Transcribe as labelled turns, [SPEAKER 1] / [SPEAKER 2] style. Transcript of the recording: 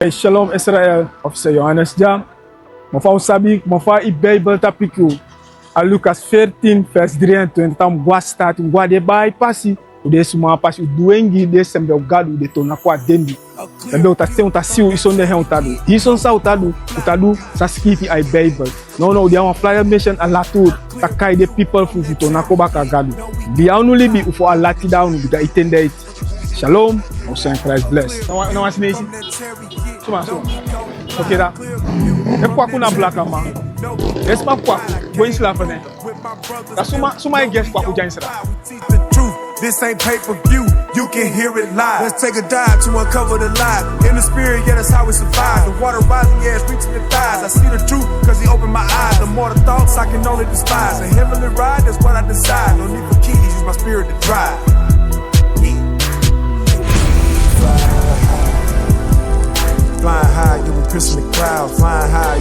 [SPEAKER 1] Shalom Israel, officer Johannes Jam. Mevrouw Sabi, mevrouw i Bijbel tapiku. A Lucas 14 vers 23 tam gwa staat gwa de bai pasi. O de suma pasi duengi de sembe o gadu de tona kwa dendi. Sembe o ta se on ta siu ison de he on tadu. Ison sa o tadu sa skifi ai Bijbel. No, dia wan flyer mission a latur. Ta kai de people fu tona ko baka gadu. Dia unu libi ufo a lati down bida itende it. Shalom, o Saint Christ bless. No was nezi. Suma. Ok da. E kwa kuna black man. Esma kwa go insla fane. Da suma e guess kwa ku jansra.
[SPEAKER 2] This ain't pay-per-view, you can hear it live. Let's take a dive to uncover the lie. In the spirit, yeah, that's how we survive. The water rising, yeah, it's reaching the thighs. I see the truth, cause he opened my eyes. The more the thoughts, I can only despise. A heavenly ride, that's what I decide. No need for keys, use my spirit to drive. Flying high, you were Chris in the cloud. Flying high,